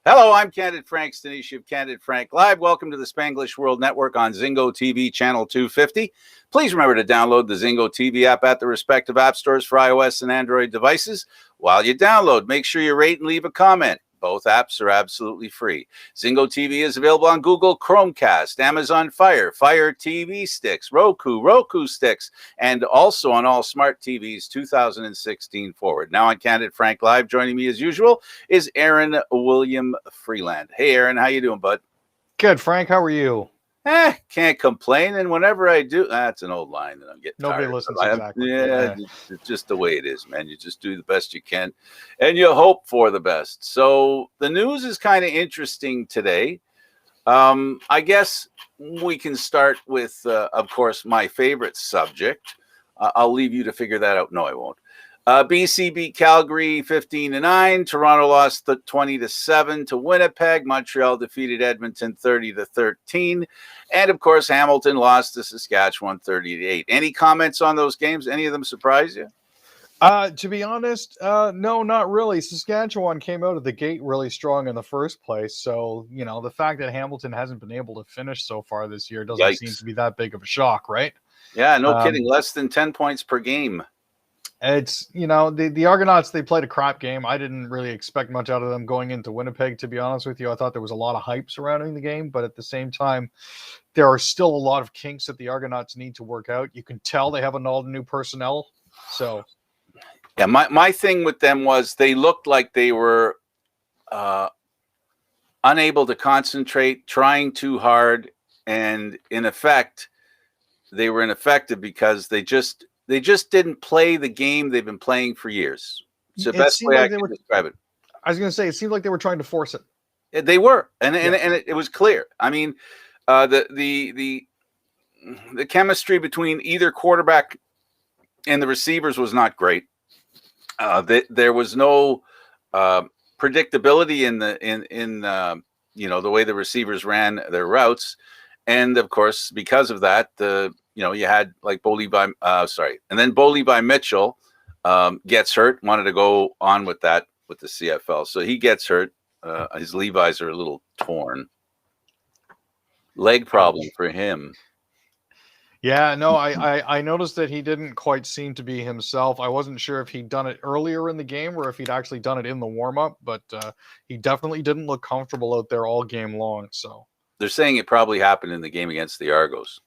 Hello, I'm Candid Frank, Stanisci of Candid Frank Live. Welcome to the Spanglish World Network on Zingo TV channel 250. Please remember to download the Zingo TV app at the respective app stores for iOS and Android devices. While you download, make sure you rate and leave a comment. Both apps are absolutely free. Zingo TV is available on Google Chromecast, Amazon Fire, Fire TV sticks, Roku sticks, and also on all smart TVs 2016 forward. Now on Candid Frank Live, joining me as usual is Aaron William Freeland. Hey, Aaron, how you doing, bud? Good, Frank. How are you? Can't complain. And whenever I do, that's an old line that I'm getting Nobody tired listens of. exactly. Yeah, it's just the way it is, man. You just do the best you can, and you hope for the best. So the news is kind of interesting today. I guess we can start with, of course, my favorite subject. I'll leave you to figure that out. No, I won't. BC beat Calgary 15-9. Toronto lost 20-7 to Winnipeg. Montreal defeated Edmonton 30-13. And of course, Hamilton lost to Saskatchewan 30-8. Any comments on those games? Any of them surprise you? To be honest, no, not really. Saskatchewan came out of the gate really strong in the first place. So, the fact that Hamilton hasn't been able to finish so far this year doesn't seem to be that big of a shock, right? Yeah, no kidding. Less than 10 points per game. It's, the Argonauts, they played a crap game. I didn't really expect much out of them going into Winnipeg, to be honest with you. I thought there was a lot of hype surrounding the game, but at the same time, there are still a lot of kinks that the Argonauts need to work out. You can tell they have all the new personnel. So, yeah, my thing with them was they looked like they were unable to concentrate, trying too hard, and in effect, they were ineffective because they just didn't play the game they've been playing for years. It's the best way I can describe it. I was going to say, it seemed like they were trying to force it. They were, and it was clear. I mean, the chemistry between either quarterback and the receivers was not great. There was no predictability in the way the receivers ran their routes, and of course, because of that, you had like Bo Levi, and then Bo Levi Mitchell gets hurt, wanted to go on with the CFL. So he gets hurt. His Levi's are a little torn. Leg problem for him. Yeah, no, I noticed that he didn't quite seem to be himself. I wasn't sure if he'd done it earlier in the game or if he'd actually done it in the warm-up, but he definitely didn't look comfortable out there all game long. So they're saying it probably happened in the game against the Argos.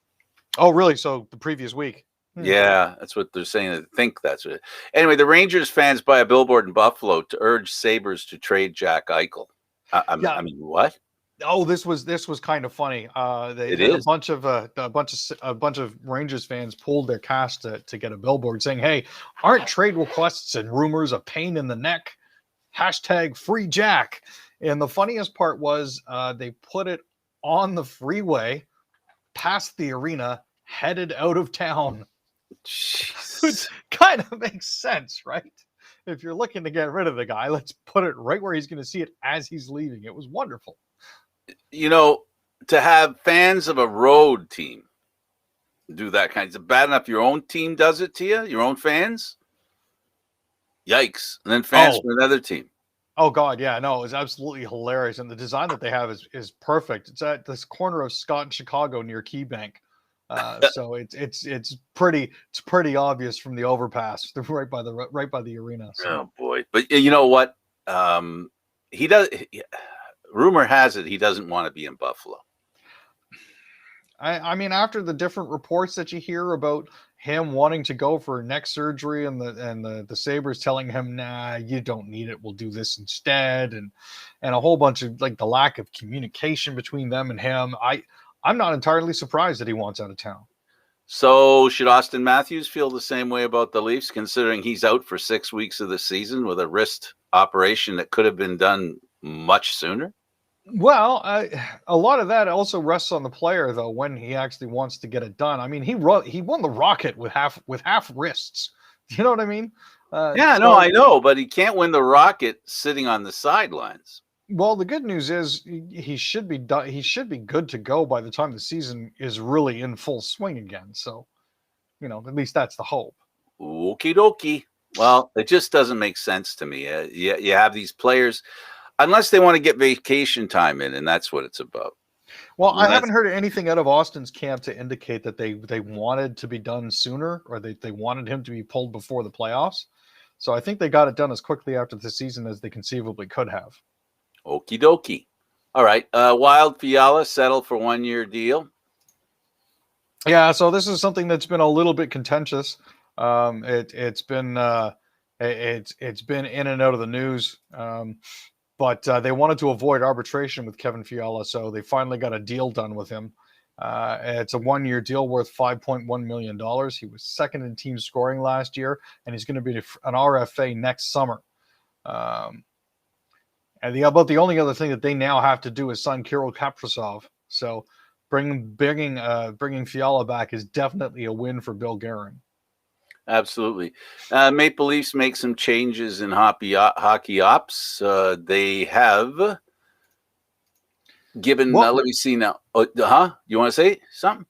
Oh, really? So the previous week? Yeah, that's what they're saying. I think that's it. Anyway, the Rangers fans buy a billboard in Buffalo to urge Sabres to trade Jack Eichel. I mean, what? Oh, this was kind of funny. A bunch of Rangers fans pulled their cash to get a billboard saying, "Hey, aren't trade requests and rumors a pain in the neck? Hashtag free Jack." And the funniest part was they put it on the freeway, past the arena, headed out of town. Which kind of makes sense, right? If you're looking to get rid of the guy, let's put it right where he's going to see it as he's leaving. It was wonderful. To have fans of a road team do that kind of bad enough. Your own team does it to you, your own fans. Yikes. And then fans from another team. Oh God, yeah, no, it was absolutely hilarious. And the design that they have is perfect. It's at this corner of Scott and Chicago near KeyBank. So it's pretty obvious from the overpass. They're right by the arena. So. Oh boy. But you know what? Rumor has it he doesn't want to be in Buffalo. I mean, after the different reports that you hear about him wanting to go for neck surgery and the Sabres telling him, nah, you don't need it, we'll do this instead, and a whole bunch of like the lack of communication between them and him, I'm not entirely surprised that he wants out of town. So should Austin Matthews feel the same way about the Leafs, considering he's out for 6 weeks of the season with a wrist operation that could have been done much sooner? Well, a lot of that also rests on the player, though, when he actually wants to get it done. I mean, he won the Rocket with half wrists. You know what I mean? I know, but he can't win the Rocket sitting on the sidelines. Well, the good news is he should be done. He should be good to go by the time the season is really in full swing again. So, at least that's the hope. Okie dokie. Well, it just doesn't make sense to me. You have these players. unless they want to get vacation time in, and that's what it's about. Well, I haven't heard anything out of Austin's camp to indicate that they wanted to be done sooner, or they wanted him to be pulled before the playoffs. So I think they got it done as quickly after the season as they conceivably could have. Okie dokie. All right. Wild Fiala settled for 1-year deal. Yeah, so this is something that's been a little bit contentious. It's been in and out of the news. But they wanted to avoid arbitration with Kevin Fiala, so they finally got a deal done with him. It's a 1-year deal worth $5.1 million. He was second in team scoring last year, and he's going to be an RFA next summer. And about the only other thing that they now have to do is sign Kirill Kaprizov. So bringing Fiala back is definitely a win for Bill Guerin. Absolutely. Maple Leafs make some changes in hockey ops. They have given. Let me see now. You want to say something?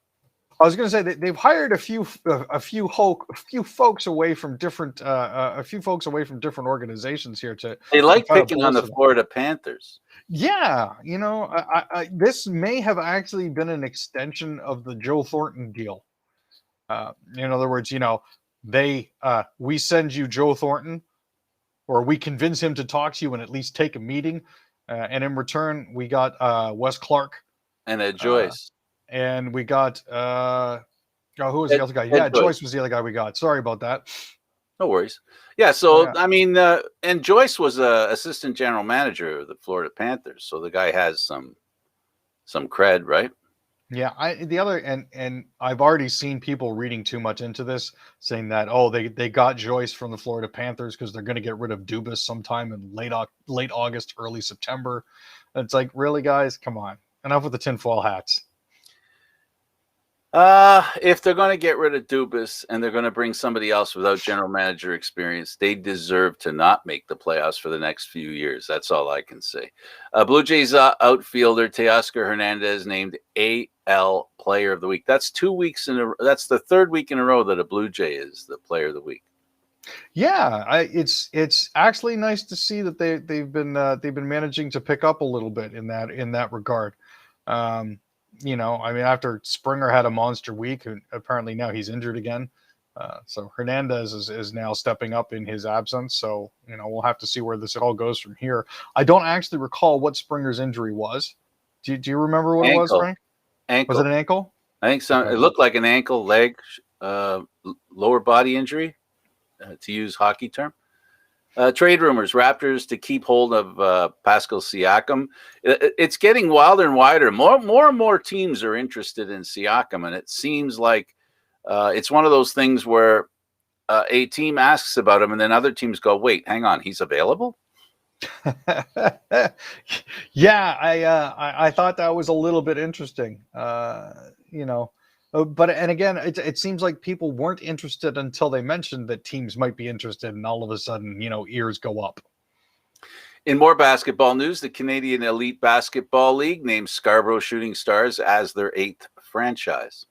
I was going to say that they've hired a few folks away from different organizations here to. They like picking on the Florida Panthers. Yeah, this may have actually been an extension of the Joe Thornton deal. In other words, we send you Joe Thornton, or we convince him to talk to you and at least take a meeting. And in return, we got Wes Clark. And Ed Joyce. And we got, who was the other guy? Yeah, Joyce was the other guy we got. Sorry about that. No worries. Yeah, so, I mean, and Joyce was assistant general manager of the Florida Panthers. So the guy has some cred, right? Yeah, and I've already seen people reading too much into this, saying that they got Joyce from the Florida Panthers because they're going to get rid of Dubas sometime in late August, early September. And it's like, really, guys, come on, enough with the tinfoil hats. If they're going to get rid of Dubas and they're going to bring somebody else without general manager experience, they deserve to not make the playoffs for the next few years. That's all I can say. Blue Jays outfielder Teoscar Hernandez named AL Player of the Week. That's 2 weeks that's the third week in a row that a Blue Jay is the Player of the Week. Yeah, it's actually nice to see that they've been managing to pick up a little bit in that regard. After Springer had a monster week, and apparently now he's injured again. So Hernandez is now stepping up in his absence. So, we'll have to see where this all goes from here. I don't actually recall what Springer's injury was. Do you remember what it was, Frank? Ankle. Was it an ankle? I think so. It looked like an ankle, leg, lower body injury, to use hockey term. Trade rumors, Raptors to keep hold of Pascal Siakam. It's getting wilder and wider. More and more teams are interested in Siakam, and it seems like it's one of those things where a team asks about him, and then other teams go, wait, hang on, he's available? Yeah, I thought that was a little bit interesting. But again, it seems like people weren't interested until they mentioned that teams might be interested, and all of a sudden, ears go up. In more basketball news, the Canadian Elite Basketball League named Scarborough Shooting Stars as their 8th franchise.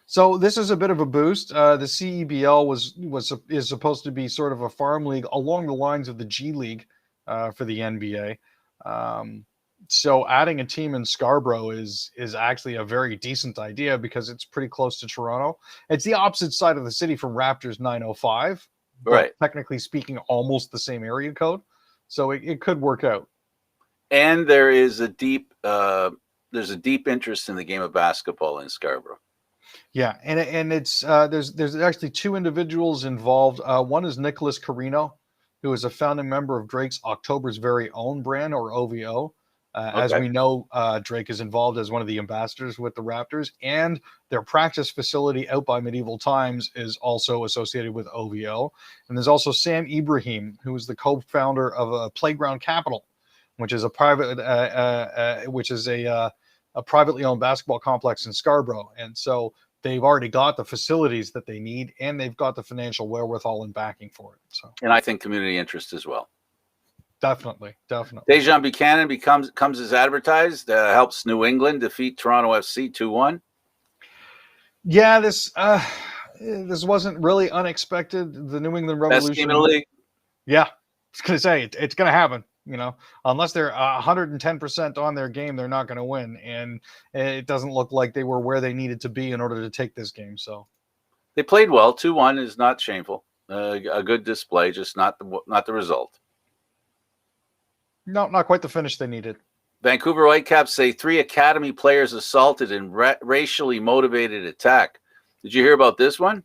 So this is a bit of a boost. The CEBL is supposed to be sort of a farm league along the lines of the G League for the NBA. So adding a team in Scarborough is actually a very decent idea because it's pretty close to Toronto. It's the opposite side of the city from Raptors 905, right? Technically speaking, almost the same area code, so it could work out. And there is a deep interest in the game of basketball in Scarborough. Yeah, and it's there's actually 2 individuals involved. One is Nicholas Carino, who is a founding member of Drake's October's Very Own brand, or OVO. As we know, Drake is involved as one of the ambassadors with the Raptors, and their practice facility out by Medieval Times is also associated with OVO. And there's also Sam Ibrahim, who is the co-founder of Playground Capital, which is a privately owned basketball complex in Scarborough. And so they've already got the facilities that they need, and they've got the financial wherewithal and backing for it. So, and I think community interest as well. Definitely. Dejan Buchanan comes as advertised, helps New England defeat Toronto FC 2-1. Yeah, this wasn't really unexpected. The New England Revolution. Best game in the league. Yeah, I was going to say it's going to happen. Unless they're 110% on their game, they're not going to win. And it doesn't look like they were where they needed to be in order to take this game. So they played well. 2-1 is not shameful. A good display, just not the result. No, not quite the finish they needed. Vancouver Whitecaps say 3 academy players assaulted in racially motivated attack. Did you hear about this one?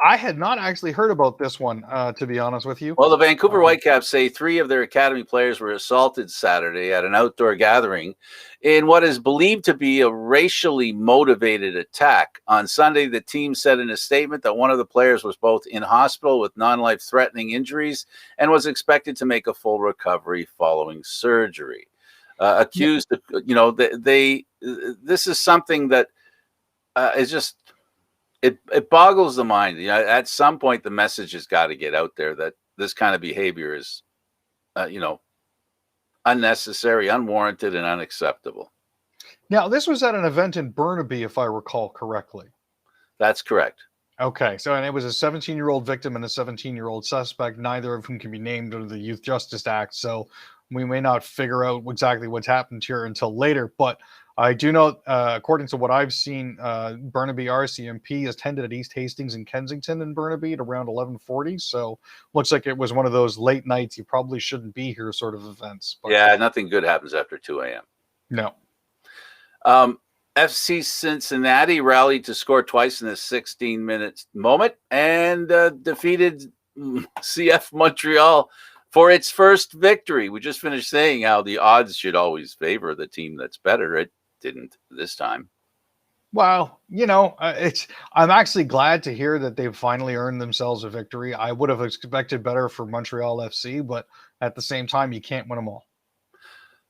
I had not actually heard about this one, to be honest with you. Well, the Vancouver Whitecaps say 3 of their academy players were assaulted Saturday at an outdoor gathering in what is believed to be a racially motivated attack. On Sunday, the team said in a statement that one of the players was both in hospital with non-life-threatening injuries and was expected to make a full recovery following surgery. Accused, this is something that is just, it boggles the mind. At some point, the message has got to get out there that this kind of behavior is, unnecessary, unwarranted, and unacceptable. Now, this was at an event in Burnaby, if I recall correctly. That's correct. Okay, and it was a 17-year-old victim and a 17-year-old suspect, neither of whom can be named under the Youth Justice Act. So we may not figure out exactly what's happened here until later. But I do know, according to what I've seen, Burnaby RCMP attended at East Hastings and Kensington in Burnaby at around 11:40. So looks like it was one of those late nights you probably shouldn't be here sort of events. But yeah, nothing good happens after 2 a.m. No. FC Cincinnati rallied to score twice in a 16-minute moment and defeated CF Montreal for its first victory. We just finished saying how the odds should always favor the team that's better. It didn't this time. Well, I'm actually glad to hear that they've finally earned themselves a victory. I would have expected better for Montreal FC, but at the same time, you can't win them all.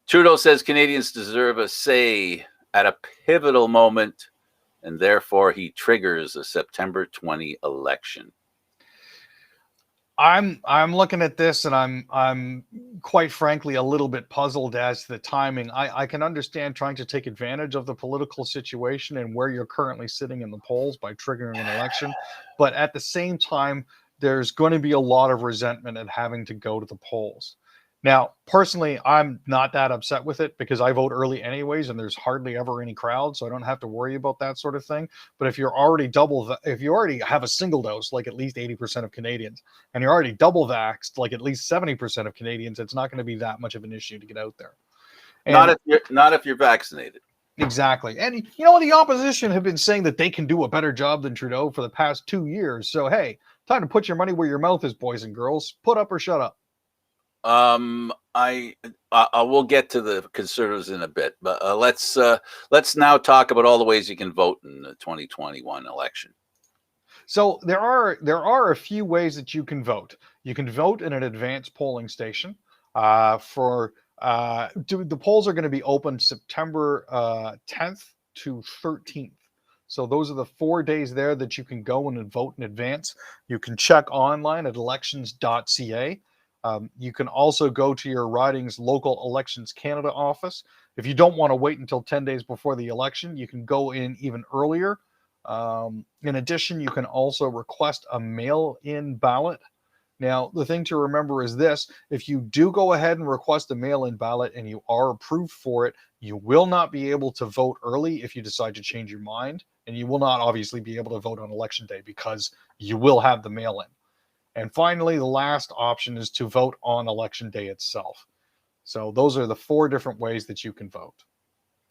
Trudeau says Canadians deserve a say at a pivotal moment, and therefore he triggers a September 20 election. I'm looking at this and I'm quite frankly a little bit puzzled as to the timing. I can understand trying to take advantage of the political situation and where you're currently sitting in the polls by triggering an election, but at the same time, there's going to be a lot of resentment at having to go to the polls. Now, personally, I'm not that upset with it because I vote early anyways, and there's hardly ever any crowd, so I don't have to worry about that sort of thing. But if you're already if you already have a single dose, like at least 80% of Canadians, and you're already double vaxxed, like at least 70% of Canadians, it's not going to be that much of an issue to get out there. And not if you're vaccinated. Exactly. And the opposition have been saying that they can do a better job than Trudeau for the past 2 years. So hey, time to put your money where your mouth is, boys and girls. Put up or shut up. I will get to the Conservatives in a bit, but let's now talk about all the ways you can vote in the 2021 election. So there are a few ways that you can vote. You can vote in an advanced polling station. The polls are going to be open September 10th to 13th. So those are the 4 days there that you can go and vote in advance. You can check online at elections.ca. You can also go to your riding's local Elections Canada office. If you don't want to wait until 10 days before the election, you can go in even earlier. In addition, you can also request a mail-in ballot. Now, the thing to remember is this: if you do go ahead and request a mail-in ballot and you are approved for it, you will not be able to vote early if you decide to change your mind. And you will not obviously be able to vote on election day because you will have the mail-in. And finally, the last option is to vote on election day itself. So those are the 4 different ways that you can vote.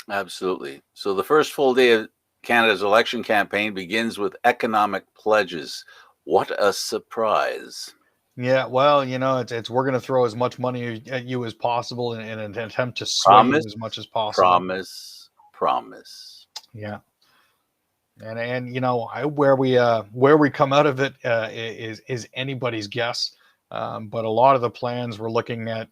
Absolutely. So the first full day of Canada's election campaign begins with economic pledges. What a surprise. Yeah, well, it's we're going to throw as much money at you as possible in an attempt to sway you as much as possible. Promise. Yeah. And where we come out of it is anybody's guess. But a lot of the plans we're looking at,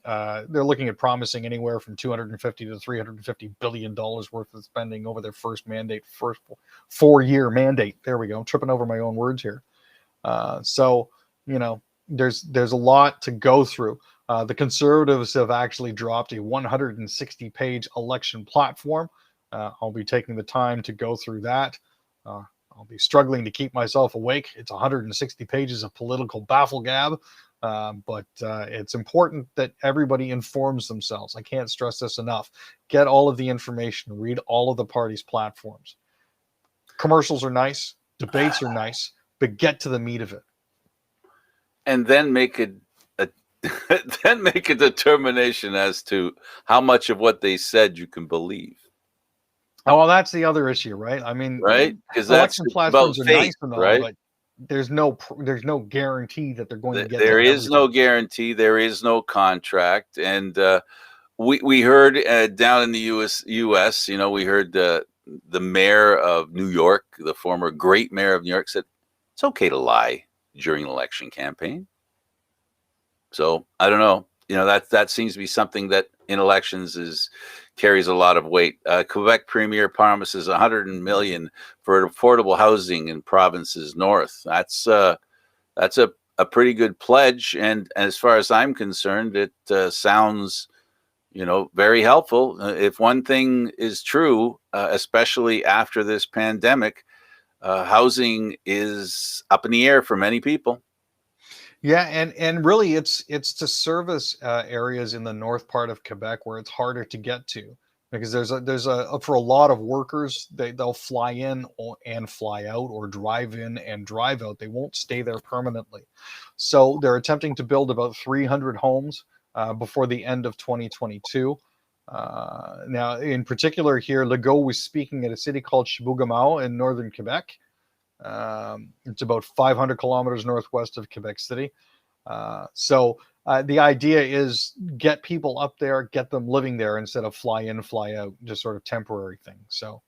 they're looking at promising anywhere from $250 to $350 billion worth of spending over their first 4-year mandate. There we go. I'm tripping over my own words here. There's a lot to go through. The Conservatives have actually dropped a 160-page election platform. I'll be taking the time to go through that. I'll be struggling to keep myself awake. It's 160 pages of political baffle gab. But it's important that everybody informs themselves. I can't stress this enough. Get all of the information. Read all of the parties' platforms. Commercials are nice. Debates are nice. But get to the meat of it. And then make a then make a determination as to how much of what they said you can believe. Oh, well, that's the other issue, right? I mean, right? Because election that's platforms about are faith, nice and all, right? but there's no guarantee that they're going to get. There to is no guarantee. There is no contract, and we heard down in the U.S. We heard the mayor of New York, the former great mayor of New York, said it's okay to lie during an election campaign. So I don't know. That seems to be something that in elections carries a lot of weight. Quebec Premier promises 100 million for affordable housing in provinces north. That's a pretty good pledge, and as far as I'm concerned, it sounds very helpful. If one thing is true, especially after this pandemic, housing is up in the air for many people. Yeah, and really, it's to service areas in the north part of Quebec where it's harder to get to, because there's a for a lot of workers, they'll fly in and fly out, or drive in and drive out. They won't stay there permanently, so they're attempting to build about 300 homes before the end of 2022. Now, in particular, here, Legault was speaking at a city called Chibougamau in northern Quebec. It's about 500 kilometers northwest of Quebec City. So the idea is get people up there, get them living there instead of fly in, fly out, just sort of temporary thing. So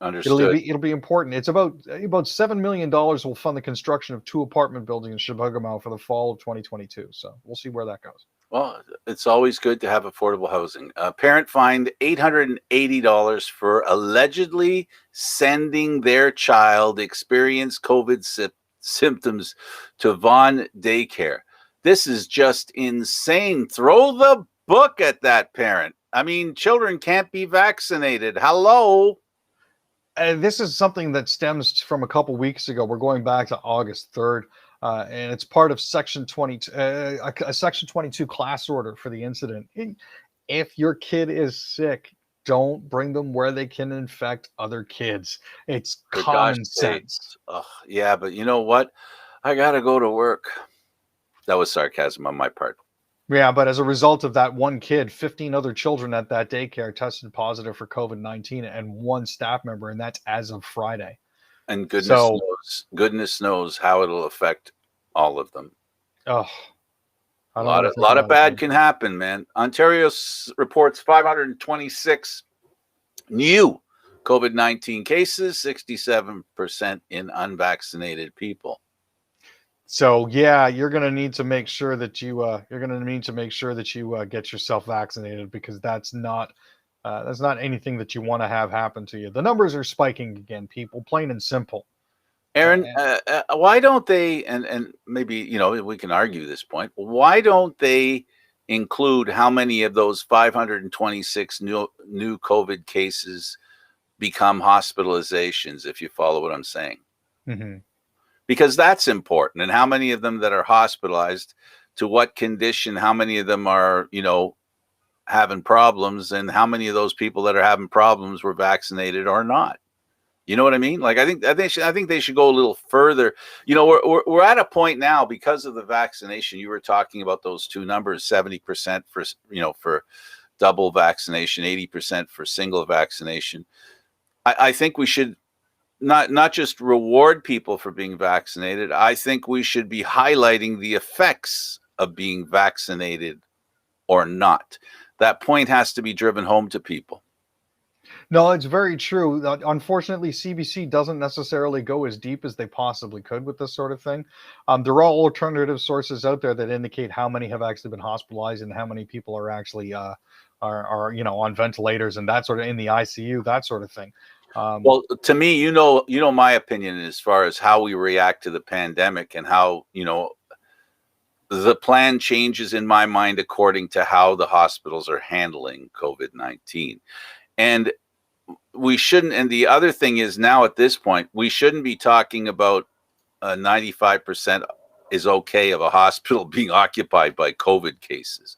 understood. It'll be important. It's about $7 million will fund the construction of 2 apartment buildings in Chibougamau for the fall of 2022. So we'll see where that goes. Well, it's always good to have affordable housing. A parent fined $880 for allegedly sending their child experienced COVID symptoms to Vaughan Daycare. This is just insane. Throw the book at that parent. I mean, children can't be vaccinated. Hello. This is something that stems from a couple weeks ago. We're going back to August 3rd. And it's part of Section 22, a Section 22 class order for the incident. If your kid is sick, don't bring them where they can infect other kids. It's common sense. Yeah, but you know what? I got to go to work. That was sarcasm on my part. Yeah, but as a result of that one kid, 15 other children at that daycare tested positive for COVID-19 and 1 staff member, and that's as of Friday. And goodness knows how it'll affect all of them. Oh, a lot of bad can happen, man. Ontario reports 526 new COVID-19 cases, 67% in unvaccinated people. So yeah, you're going to need to make sure that you get yourself vaccinated, because that's not anything that you want to have happen to you. The numbers are spiking again, people, plain and simple. Aaron, why don't they, and maybe, we can argue this point, why don't they include how many of those 526 new COVID cases become hospitalizations, if you follow what I'm saying? Mm-hmm. Because that's important. And how many of them that are hospitalized, to what condition, how many of them are, having problems, and how many of those people that are having problems were vaccinated or not? You know what I mean? Like, I think they should go a little further. We're at a point now, because of the vaccination. You were talking about those two numbers: 70% for double vaccination, 80% for single vaccination. I think we should not just reward people for being vaccinated. I think we should be highlighting the effects of being vaccinated or not. That point has to be driven home to people. No, it's very true. Unfortunately, CBC doesn't necessarily go as deep as they possibly could with this sort of thing. There are alternative sources out there that indicate how many have actually been hospitalized and how many people are actually are on ventilators and that sort of, in the ICU, that sort of thing. Well, to me, my opinion as far as how we react to the pandemic, and how the plan changes in my mind according to how the hospitals are handling COVID-19. And we shouldn't. And the other thing is, now at this point, we shouldn't be talking about 95% is okay of a hospital being occupied by COVID cases.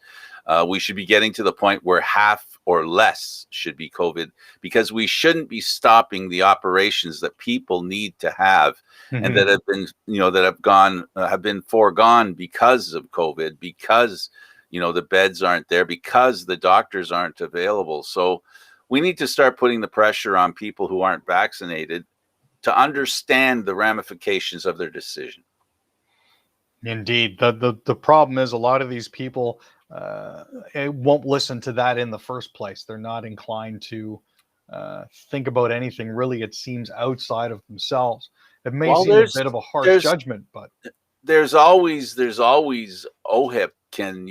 We should be getting to the point where half or less should be COVID, because we shouldn't be stopping the operations that people need to have, and that have been, that have been foregone because of COVID, because, the beds aren't there, because the doctors aren't available. So we need to start putting the pressure on people who aren't vaccinated to understand the ramifications of their decision. Indeed. The problem is a lot of these people won't listen to that in the first place. They're not inclined to think about anything really, it seems, outside of themselves. It may seem a bit of a harsh judgment, but there's always OHIP can,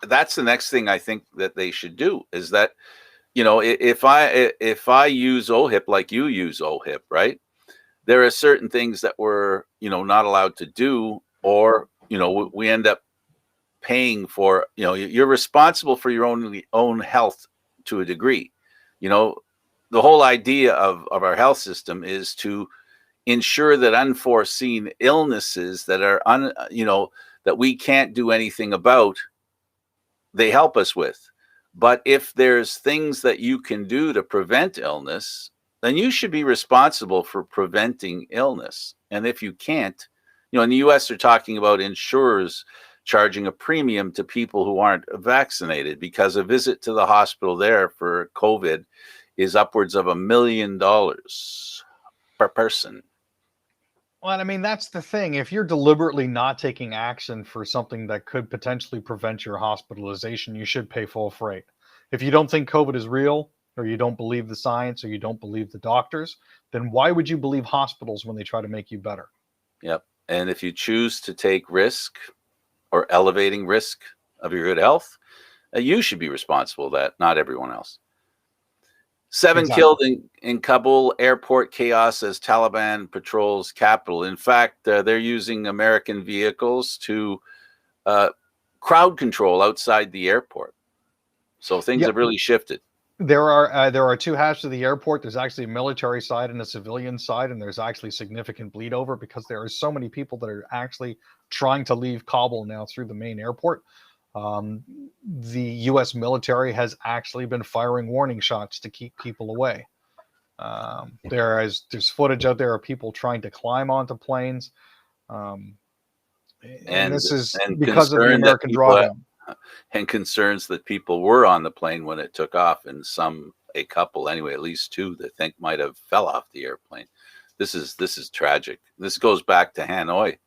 that's the next thing I think that they should do, is that, if I use OHIP like you use OHIP, right? There are certain things that we're, not allowed to do, or, we end up paying for, you're responsible for your own health to a degree. The whole idea of our health system is to ensure that unforeseen illnesses that are, that we can't do anything about, they help us with. But if there's things that you can do to prevent illness, then you should be responsible for preventing illness. And if you can't, in the US, they're talking about insurers charging a premium to people who aren't vaccinated, because a visit to the hospital there for COVID is upwards of $1 million per person. Well, I mean, that's the thing. If you're deliberately not taking action for something that could potentially prevent your hospitalization, you should pay full freight. If you don't think COVID is real, or you don't believe the science, or you don't believe the doctors, then why would you believe hospitals when they try to make you better? Yep. And if you choose to take risk or elevating risk of your good health, you should be responsible for that, not everyone else. 7 killed in Kabul airport chaos as Taliban patrols capital. In fact, they're using American vehicles to crowd control outside the airport. So things have really shifted. There are two halves to the airport. There's actually a military side and a civilian side, and there's actually significant bleed over because there are so many people that are actually trying to leave Kabul now through the main airport. The U.S. military has actually been firing warning shots to keep people away. There's footage out there of people trying to climb onto planes, and this is because of the American drawdown. And concerns that people were on the plane when it took off, and a couple anyway, at least 2 that think might have fell off the airplane. This is tragic. This goes back to Hanoi,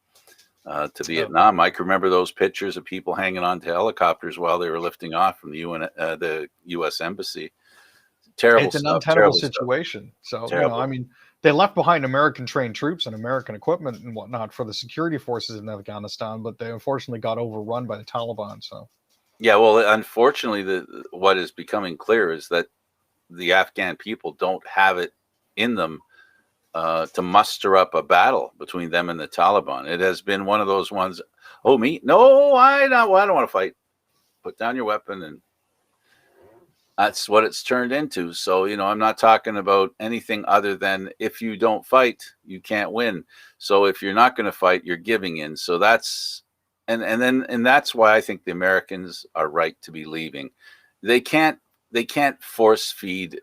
to Vietnam. I can remember those pictures of people hanging on to helicopters while they were lifting off from the U.S. embassy. Terrible. It's an untenable situation. So, I mean, they left behind American trained troops and American equipment and whatnot for the security forces in Afghanistan, but they unfortunately got overrun by the Taliban. So, yeah, well, unfortunately, what is becoming clear is that the Afghan people don't have it in them to muster up a battle between them and the Taliban. It has been one of those ones. Oh, me? No, I don't want to fight. Put down your weapon, and that's what it's turned into. So, I'm not talking about anything other than if you don't fight, you can't win. So if you're not going to fight, you're giving in. So that's, and that's why I think the Americans are right to be leaving. They can't force feed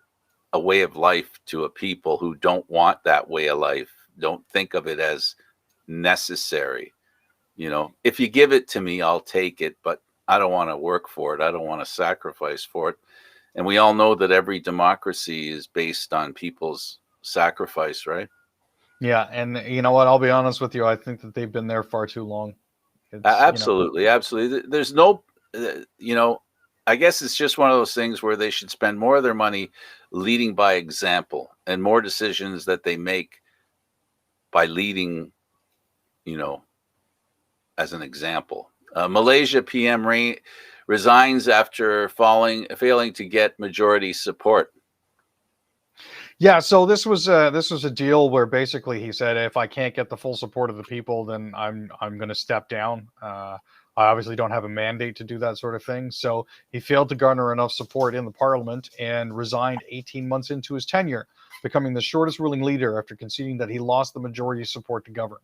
a way of life to a people who don't want that way of life, don't think of it as necessary. If you give it to me, I'll take it, but I don't want to work for it. I don't want to sacrifice for it. And we all know that every democracy is based on people's sacrifice, right? Yeah. And you know what? I'll be honest with you. I think that they've been there far too long. Absolutely. Absolutely. There's no, I guess it's just one of those things where they should spend more of their money leading by example, and more decisions that they make by leading, as an example. Malaysia PM resigns after failing to get majority support. Yeah, so this was a deal where basically he said, if I can't get the full support of the people, then I'm going to step down. I obviously don't have a mandate to do that sort of thing. So he failed to garner enough support in the parliament and resigned 18 months into his tenure, becoming the shortest ruling leader after conceding that he lost the majority support to govern.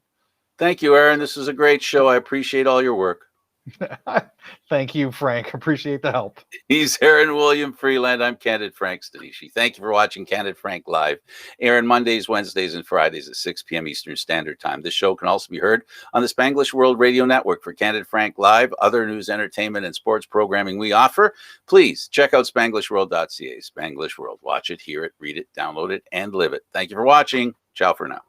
Thank you, Aaron. This was a great show. I appreciate all your work. Thank you, Frank. Appreciate the help. He's Aaron William Freeland. I'm Candid Frank Stanisci. Thank you for watching Candid Frank Live. Aaron Mondays, Wednesdays, and Fridays at 6 p.m. Eastern Standard Time. This show can also be heard on the Spanglish World Radio Network. For Candid Frank Live, other news, entertainment, and sports programming we offer, please check out SpanglishWorld.ca. Spanglish World. Watch it, hear it, read it, download it, and live it. Thank you for watching. Ciao for now.